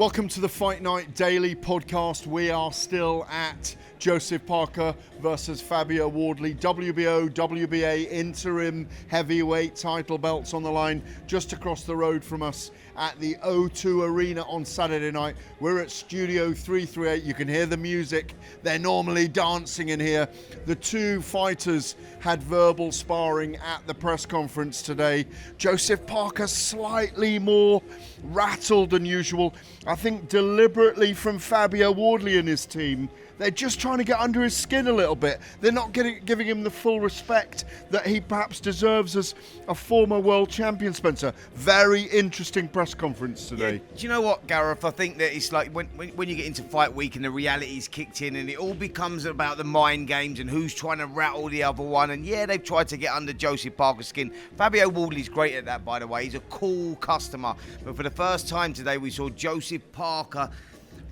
Welcome to the Fight Night Daily podcast. We are still at Joseph Parker versus Fabio Wardley. WBO, WBA interim heavyweight title belts on the line just across the road from us at the O2 Arena on Saturday night. We're at Studio 338. You can hear the music. They're normally dancing in here. The two fighters had verbal sparring at the press conference today. Joseph Parker slightly more rattled than usual. I think deliberately from Fabio Wardley and his team. They're just trying to get under his skin a little bit. They're not giving him the full respect that he perhaps deserves as a former world champion, Spencer. Very interesting press conference today. Yeah, do you know what, Gareth? I think that it's like when you get into fight week and the reality's kicked in and it all becomes about the mind games and who's trying to rattle the other one. And yeah, they've tried to get under Joseph Parker's skin. Fabio Wardley's great at that, by the way. He's a cool customer. But for the first time today, we saw Joseph Parker.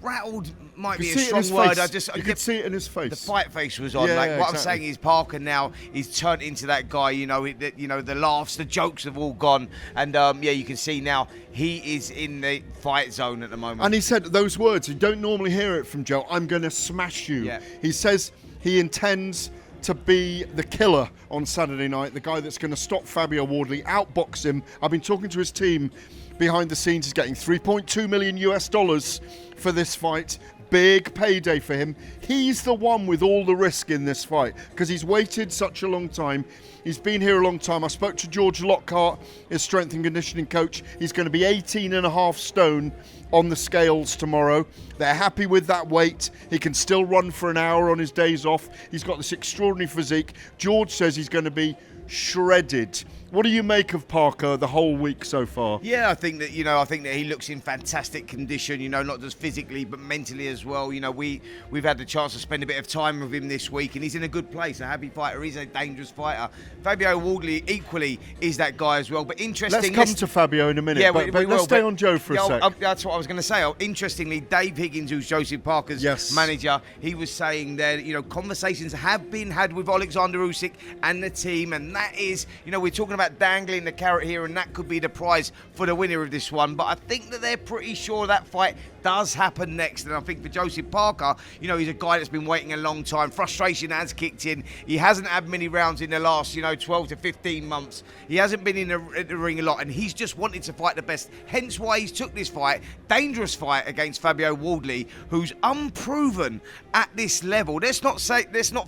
Rattled might be a strong word. You could see it in his face. The fight face was on. Yeah, what exactly. I'm saying is Parker now is turned into that guy. The laughs, the jokes have all gone, and you can see now he is in the fight zone at the moment. And he said those words. You don't normally hear it from Joe. I'm going to smash you. Yeah. He says he intends to be the killer on Saturday night, the guy that's going to stop Fabio Wardley, outbox him. I've been talking to his team behind the scenes. He's getting $3.2 million US for this fight. Big payday for him. He's the one with all the risk in this fight because he's waited such a long time. He's been here a long time. I spoke to George Lockhart, his strength and conditioning coach. He's going to be 18.5 stone on the scales tomorrow. They're happy with that weight. He can still run for an hour on his days off. He's got this extraordinary physique. George says he's going to be shredded. What do you make of Parker the whole week so far? Yeah, I think that he looks in fantastic condition, not just physically but mentally as well. We've had the chance to spend a bit of time with him this week and he's in a good place, a happy fighter, he's a dangerous fighter. Fabio Wardley equally is that guy as well, but interesting. Let's come to Fabio in a minute, but let's stay on Joe for a sec. That's what I was going to say. Interestingly, Dave Higgins, who's Joseph Parker's manager, he was saying that, conversations have been had with Alexander Usyk and the team, and that is, we're talking about dangling the carrot here, and that could be the prize for the winner of this one. But I think that they're pretty sure that fight does happen next. And I think for Joseph Parker, he's a guy that's been waiting a long time. Frustration has kicked in. He hasn't had many rounds in the last, 12 to 15 months. He hasn't been in the ring a lot, and he's just wanted to fight the best. Hence why he's took this fight, dangerous fight against Fabio Wardley, who's unproven at this level. Let's not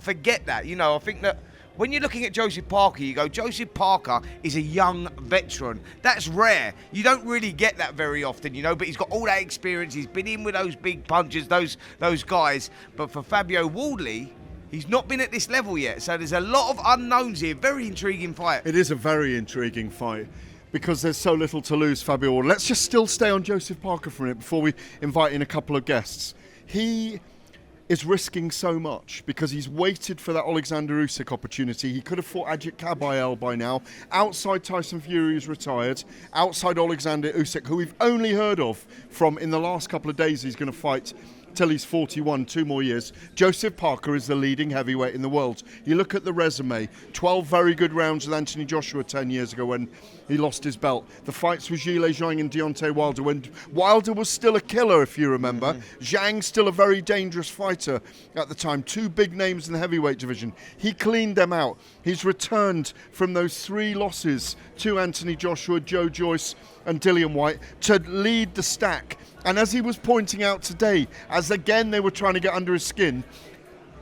forget that. I think that when you're looking at Joseph Parker, you go, Joseph Parker is a young veteran. That's rare. You don't really get that very often, but he's got all that experience. He's been in with those big punches, those guys. But for Fabio Wardley, he's not been at this level yet. So there's a lot of unknowns here. Very intriguing fight. It is a very intriguing fight because there's so little to lose, Fabio Wardley. Let's just still stay on Joseph Parker for a minute before we invite in a couple of guests. He is risking so much because he's waited for that Alexander Usyk opportunity. He could have fought Ajit Kabayel by now. Outside Tyson Fury, who's retired. Outside Alexander Usyk, who we've only heard of from in the last couple of days. He's going to fight till he's 41, 2 more years. Joseph Parker is the leading heavyweight in the world. You look at the resume, 12 very good rounds with Anthony Joshua 10 years ago when he lost his belt. The fights with Zhilei Zhang and Deontay Wilder when Wilder was still a killer, if you remember. Zhang still a very dangerous fighter at the time. 2 big names in the heavyweight division. He cleaned them out. He's returned from those 3 losses to Anthony Joshua, Joe Joyce and Dillian Whyte to lead the stack. And as he was pointing out today, as again they were trying to get under his skin,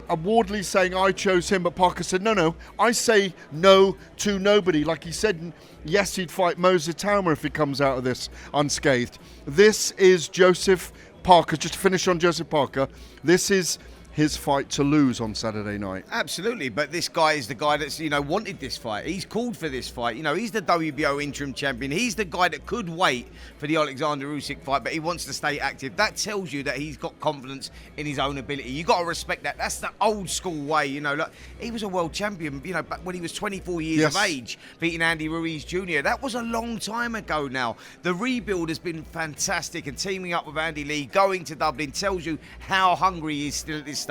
Wardley saying, I chose him, but Parker said, no, I say no to nobody. Like he said, yes, he'd fight Moses Itauma if he comes out of this unscathed. This is Joseph Parker. Just to finish on Joseph Parker, this is his fight to lose on Saturday night. Absolutely, but this guy is the guy that's, wanted this fight. He's called for this fight. He's the WBO interim champion. He's the guy that could wait for the Alexander Usyk fight, but he wants to stay active. That tells you that he's got confidence in his own ability. You got to respect that. That's the old school way, Look, he was a world champion, back when he was 24 years of age, beating Andy Ruiz Jr. That was a long time ago now. The rebuild has been fantastic, and teaming up with Andy Lee, going to Dublin, tells you how hungry he is still at this stage.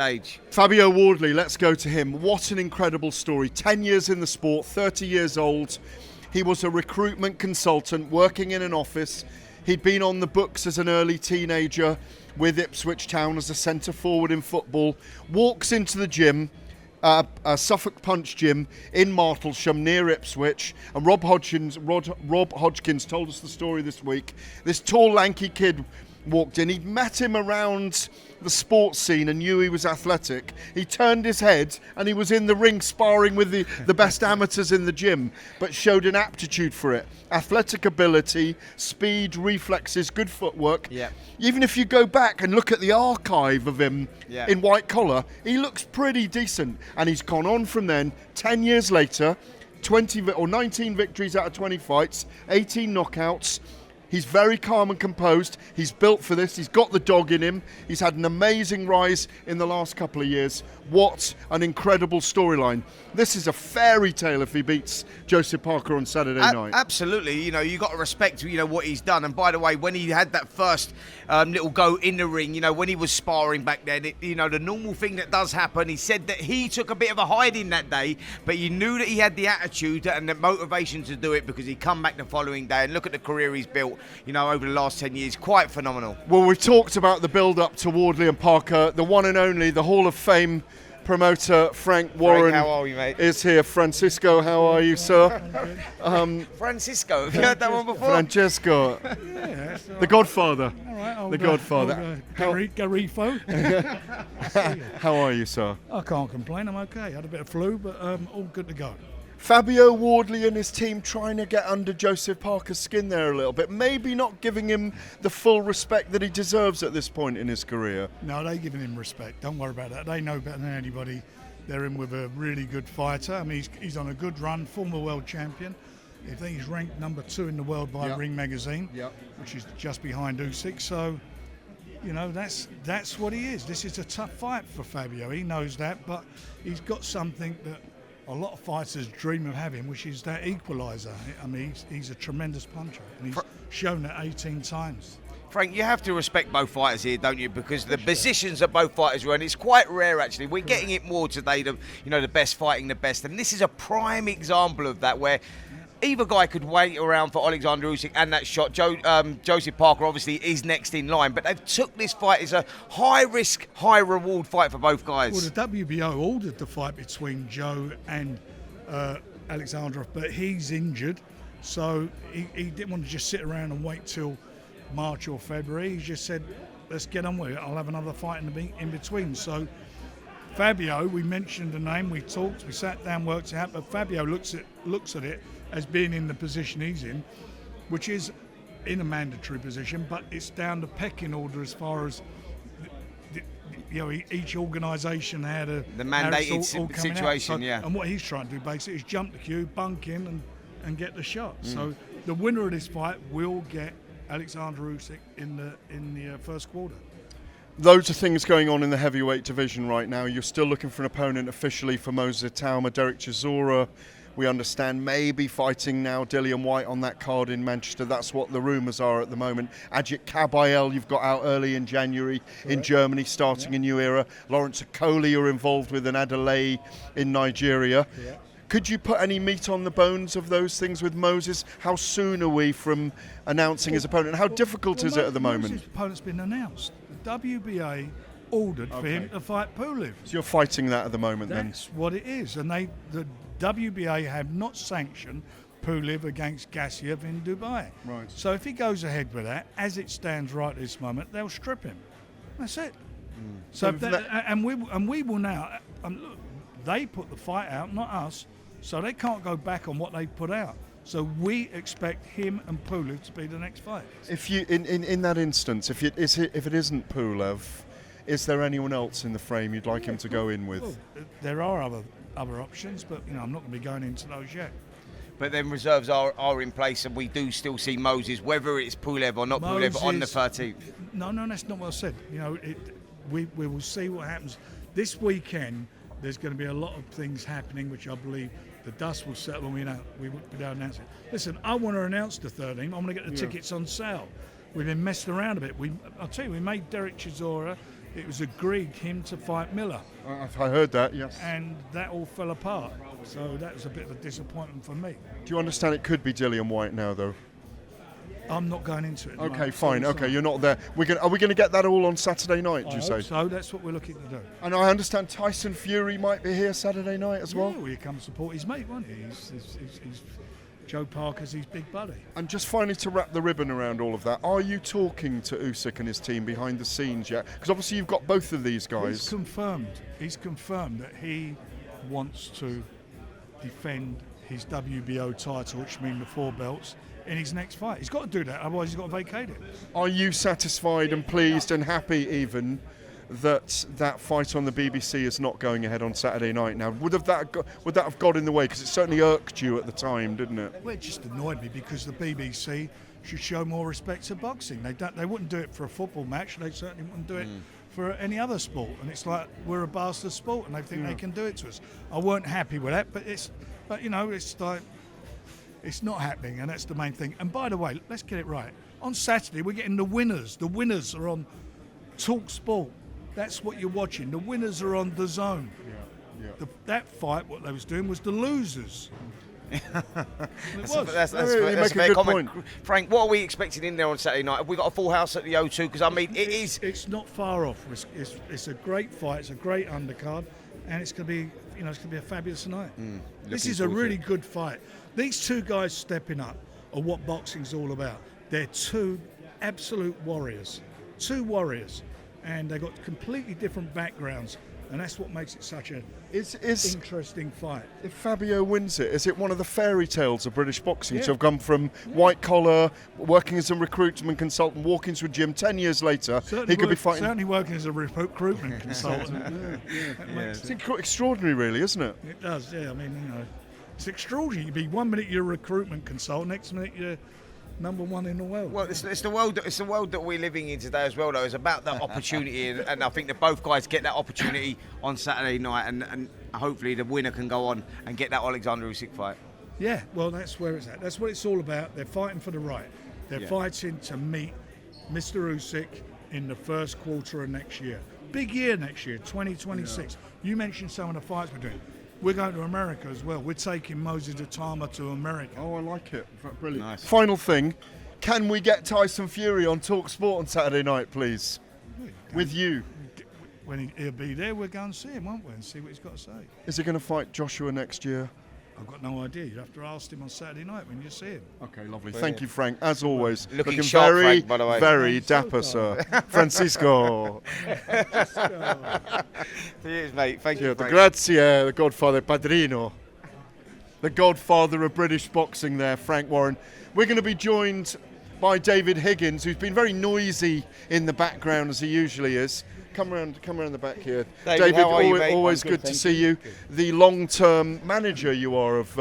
Fabio Wardley, let's go to him. What an incredible story. 10 years in the sport, 30 years old. He was a recruitment consultant working in an office. He'd been on the books as an early teenager with Ipswich Town as a centre forward in football. Walks into the gym, a Suffolk Punch gym in Martlesham near Ipswich, and Rob Hodgkins told us the story this week. This tall, lanky kid walked in. He'd met him around the sports scene and knew he was athletic. He turned his head and he was in the ring sparring with the best amateurs in the gym, but showed an aptitude for it. Athletic ability, speed, reflexes, good footwork. Yeah. Even if you go back and look at the archive of him in white collar, he looks pretty decent. And he's gone on from then, 10 years later, 19 victories out of 20 fights, 18 knockouts. He's very calm and composed. He's built for this. He's got the dog in him. He's had an amazing rise in the last couple of years. What an incredible storyline. This is a fairy tale if he beats Joseph Parker on Saturday night. Absolutely. You know, you got to respect, what he's done. And by the way, when he had that first little go in the ring, when he was sparring back then, the normal thing that does happen, he said that he took a bit of a hiding that day, but you knew that he had the attitude and the motivation to do it because he'd come back the following day and look at the career he's built, over the last 10 years. Quite phenomenal. Well, we've talked about the build-up to Wardley and Parker. The one and only, the Hall of Fame promoter Frank Warren how are you, mate? Is here. Francisco, how are you, sir? Francisco, have you heard that one before? Francesco, Yeah, the Godfather. all right, The Godfather. Garifo. How are you, sir? I can't complain. I'm okay. Had a bit of flu, but all good to go. Fabio Wardley and his team trying to get under Joseph Parker's skin there a little bit, maybe not giving him the full respect that he deserves at this point in his career. No, they're giving him respect. Don't worry about that. They know better than anybody. They're in with a really good fighter. I mean, he's on a good run, former world champion. I think he's ranked number 2 in the world by Ring Magazine, which is just behind Usyk. So, that's what he is. This is a tough fight for Fabio. He knows that, but he's got something that a lot of fighters dream of having, which is that equaliser. I mean, he's a tremendous puncher, and he's shown it 18 times. Frank, you have to respect both fighters here, don't you? Because the positions that both fighters are in, it's quite rare, actually. We're getting it more today, the best fighting the best. And this is a prime example of that, where either guy could wait around for Alexander Usyk and that shot. Joseph Parker obviously is next in line, but they've took this fight as a high-risk, high-reward fight for both guys. Well, the WBO ordered the fight between Joe and Alexander, but he's injured, so he didn't want to just sit around and wait till March or February. He just said, let's get on with it. I'll have another fight in between. So Fabio, we mentioned the name, we talked, we sat down, worked it out, but Fabio looks at it as being in the position he's in, which is in a mandatory position, but it's down the pecking order as far as each organisation had the mandated situation. And what he's trying to do basically is jump the queue, bunk in, and get the shot. So the winner of this fight will get Alexander Usyk in the first quarter. Loads of things going on in the heavyweight division right now. You're still looking for an opponent officially for Moses Itauma. Derek Chisora, we understand, maybe fighting now Dillian Whyte on that card in Manchester. That's what the rumours are at the moment. Ajit Kabayel, you've got out early in January in Germany, starting a new era. Lawrence Okoli, you're involved with an Adelaide in Nigeria. Yeah. Could you put any meat on the bones of those things with Moses? How soon are we from announcing his opponent? How difficult is it at the moment? Moses' opponent's been announced. The WBA ordered for him to fight Pulev. So you're fighting that at the moment then? That's what it is. And the WBA have not sanctioned Pulev against Gassiev in Dubai. Right. So if he goes ahead with that, as it stands right at this moment, they'll strip him. That's it. So we will now. Look, they put the fight out, not us. So they can't go back on what they put out. So we expect him and Pulev to be the next fight. If you, in that instance, if it isn't Pulev, is there anyone else in the frame you'd like him to go in with? Well, there are other options, but I'm not going to be going into those yet. But then reserves are in place, and we do still see Moses, whether it's Pulev or not Pulev, on the 13th. No, that's not what I said. We will see what happens this weekend. There's going to be a lot of things happening, which I believe the dust will settle when we don't announce it. Listen, I want to announce the 13th. I want to get the tickets on sale. We've been messing around a bit. I'll tell you, we made Derek Chisora. It was agreed him to fight Miller. I heard that, yes. And that all fell apart. So that was a bit of a disappointment for me. Do you understand it could be Dillian Whyte now, though? I'm not going into it. Okay, fine. Okay, you're not there. Are we going to get that all on Saturday night, do you say? So that's what we're looking to do. And I understand Tyson Fury might be here Saturday night as well. Yeah, well, he come support his mate, won't he? He's Joe Parker's his big buddy. And just finally, to wrap the ribbon around all of that, are you talking to Usyk and his team behind the scenes yet? Because obviously you've got both of these guys. He's confirmed that he wants to defend his WBO title, which means the 4 belts, in his next fight. He's got to do that, otherwise he's got to vacate it. Are you satisfied and pleased and happy even that fight on the BBC is not going ahead on Saturday night now? Would that have got in the way? Because it certainly irked you at the time, didn't it? Well, it just annoyed me because the BBC should show more respect to boxing. They wouldn't do it for a football match. They certainly wouldn't do it for any other sport. And it's like we're a bastard sport, and they think they can do it to us. I weren't happy with that, but it's like it's not happening, and that's the main thing. And by the way, let's get it right. On Saturday, we're getting the winners. The winners are on talkSPORT. That's what you're watching. The winners are on DAZN. Yeah. That fight, what they was doing, was the losers. That's a fair comment. Frank, what are we expecting in there on Saturday night? Have we got a full house at the O2? Because I mean, it's not far off. It's a great fight. It's a great undercard, and it's going to be it's going to be a fabulous night. This is a really good fight. These two guys stepping up are what boxing's all about. They're two absolute warriors. And they've got completely different backgrounds, and that's what makes it such an interesting fight. If Fabio wins it, is it one of the fairy tales of British boxing to have gone from white collar, working as a recruitment consultant, walking into a gym 10 years later, he could be fighting... Certainly working as a recruitment consultant. It's extraordinary, really, isn't it? It does, yeah. I mean, it's extraordinary. You'd be 1 minute you're a recruitment consultant, next minute you're number 1 in the world. Well, it's the world. It's the world that we're living in today as well. Though it's about that opportunity, and I think that both guys get that opportunity on Saturday night, and hopefully the winner can go on and get that Alexander Usyk fight. Yeah, well, that's where it's at. That's what it's all about. They're fighting for the right. They're fighting to meet Mr. Usyk in the first quarter of next year. Big year next year, 2026. You mentioned some of the fights we're doing. We're going to America as well. We're taking Moses Itauma to America. Oh, I like it. Brilliant. Nice. Final thing, can we get Tyson Fury on talkSPORT on Saturday night, please? With you. When he'll be there, we'll go and see him, won't we? And see what he's got to say. Is he going to fight Joshua next year? I've got no idea. You'd have to ask him on Saturday night when you see him. Okay, lovely. Thank you, Frank. As always, looking sharp, very, Frank, by the way. Very dapper, sir. Francisco. Cheers, mate. Thank you, Frank. Grazie, the Godfather Padrino. The Godfather of British boxing there, Frank Warren. We're going to be joined by David Higgins, who's been very noisy in the background, as he usually is. Come around the back here. David, how are you, mate? Always good to see you. The long-term manager you are of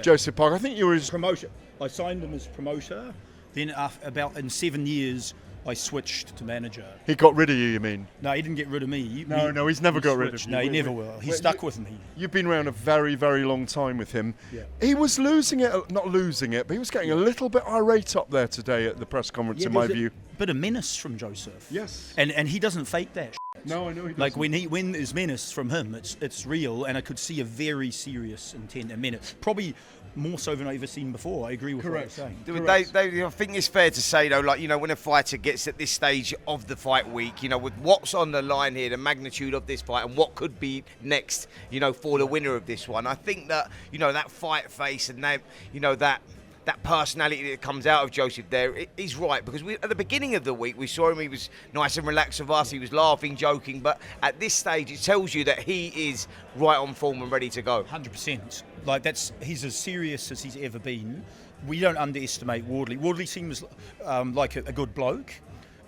Joseph Parker. I think you were his promoter. I signed him as promoter. Then about in 7 years, I switched to manager. He got rid of you mean? No, he didn't get rid of me. No, he's never got rid of you. No, he never will. He stuck with me. You've been around a very, very long time with him. Yeah. He was losing it, not losing it, but he was getting a little bit irate up there today at the press conference, in my view. Bit of menace from Joseph. Yes. And he doesn't fake that. No, I know he doesn't. Like when there's menace from him, it's real, and I could see a very serious intent and menace. Probably more so than I've ever seen before. I agree with what you're saying. I think it's fair to say though, like when a fighter gets at this stage of the fight week, with what's on the line here, the magnitude of this fight, and what could be next, for the winner of this one. I think that that fight face and that personality that comes out of Joseph there, he's right, because at the beginning of the week we saw him, he was nice and relaxed with us, he was laughing, joking, but at this stage it tells you that he is right on form and ready to go. 100%. He's as serious as he's ever been. We don't underestimate Wardley. Wardley seems like a good bloke,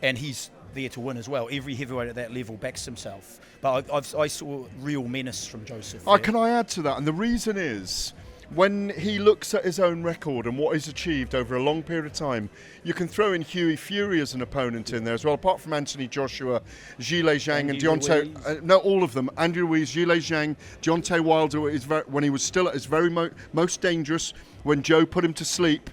and he's there to win as well. Every heavyweight at that level backs himself. But I saw real menace from Joseph. Can I add to that? And the reason is, when he looks at his own record and what he's achieved over a long period of time, you can throw in Hughie Fury as an opponent in there as well, apart from Anthony Joshua, Zhilei Zhang and Deontay. No, all of them. Andrew Ruiz, Zhilei Zhang, Deontay Wilder, when he was still at his very most dangerous, when Joe put him to sleep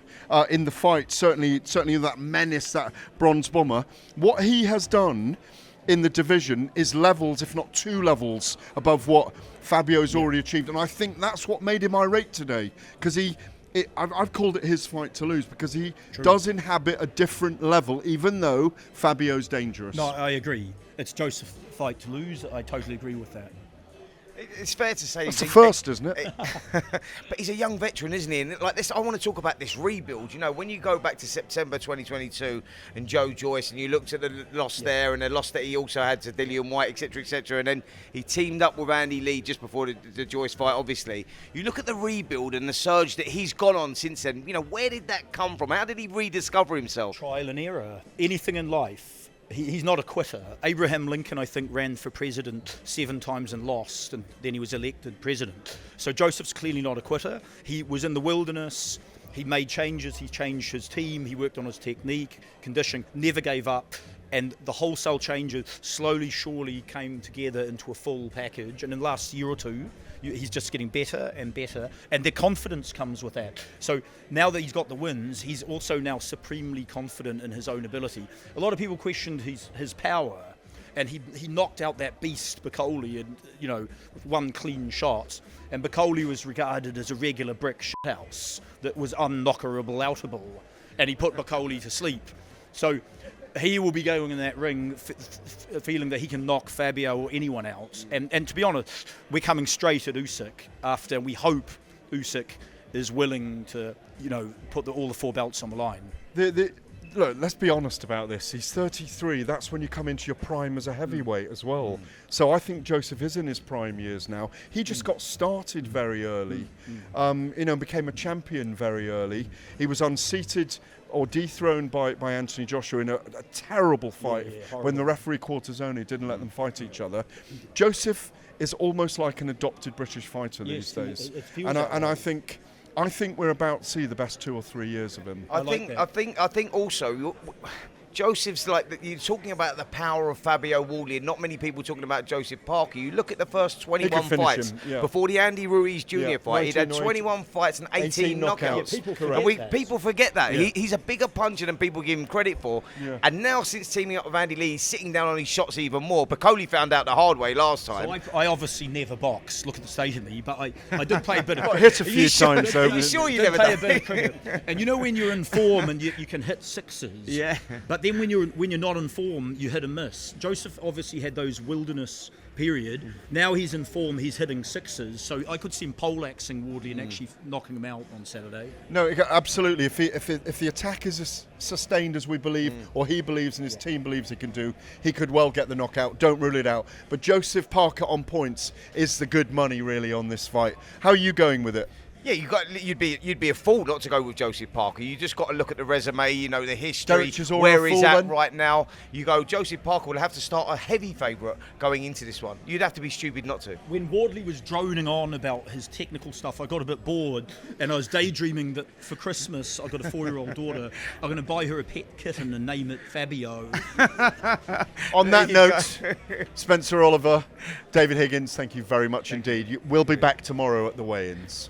in the fight, certainly that menace, that bronze bomber. What he has done in the division is levels, if not 2 levels, above what Fabio's already achieved, and I think that's what made him irate today, because he I've called it his fight to lose because he does inhabit a different level, even though Fabio's dangerous. No, I agree. It's Joseph's fight to lose. I totally agree with that. It's fair to say That's the first, isn't it? But he's a young veteran, isn't he? And like this, I want to talk about this rebuild. You know, when you go back to September 2022 and Joe Joyce, and you looked at the loss there and the loss that he also had to Dillian White, etc., and then he teamed up with Andy Lee just before the Joyce fight. Obviously, you look at the rebuild and the surge that he's gone on since then. You know, where did that come from? How did he rediscover himself? Trial and error. Anything in life. He's not a quitter. Abraham Lincoln, I think, ran for president 7 times and lost, and then he was elected president. So Joseph's clearly not a quitter. He was in the wilderness. He made changes. He changed his team. He worked on his technique, conditioning, never gave up. And the wholesale changes slowly, surely came together into a full package. And in the last year or two, he's just getting better and better. And the confidence comes with that. So now that he's got the wins, he's also now supremely confident in his own ability. A lot of people questioned his power. And he knocked out that beast, Bacoli, and, you know, with 1 clean shot. And Bacoli was regarded as a regular brick shithouse that was unknockerable, outable. And he put Bacoli to sleep. So he will be going in that ring feeling that he can knock Fabio or anyone out. And to be honest, we're coming straight at Usyk after we hope Usyk is willing to, you know, put all the 4 belts on the line. Look, let's be honest about this. He's 33. That's when you come into your prime as a heavyweight as well. So I think Joseph is in his prime years now. He just got started very early, you know, became a champion very early. He was unseated or dethroned by Anthony Joshua in a terrible fight when the referee Quarterzoni didn't let them fight each other. Joseph is almost like an adopted British fighter these days, and I think we're about to see the best 2 or 3 years of him. I think also Joseph's like you're talking about the power of Fabio Wardley, and not many people talking about Joseph Parker. You look at the first 21 fights before the Andy Ruiz Jr. fight. He'd had 21 fights and 18 knockouts. And people forget that. He's a bigger puncher than people give him credit for. And now since teaming up with Andy Lee, he's sitting down on his shots even more. Bacoli found out the hard way last time. So I obviously never box. Look at the state of me, but I did play a bit of cricket. Hit a few times. Are you sure you never play a bit of cricket? And you know when you're in form and you can hit sixes. Yeah. But then when you're not in form, you hit and miss. Joseph obviously had those wilderness period. Now he's in form, he's hitting sixes. So I could see him poleaxing Wardley and actually knocking him out on Saturday. No, absolutely. If the attack is as sustained as we believe, or he believes and his team believes he can do, he could well get the knockout. Don't rule it out. But Joseph Parker on points is the good money really on this fight. How are you going with it? Yeah, you'd be a fool not to go with Joseph Parker. You just got to look at the resume, you know, the history, where he's at right now. You go, Joseph Parker will have to start a heavy favourite going into this one. You'd have to be stupid not to. When Wardley was droning on about his technical stuff, I got a bit bored, and I was daydreaming that for Christmas I got a 4-year-old daughter. I'm going to buy her a pet kitten and name it Fabio. On that note, Spencer Oliver, David Higgins, thank you very much indeed. We'll be back tomorrow at the weigh-ins.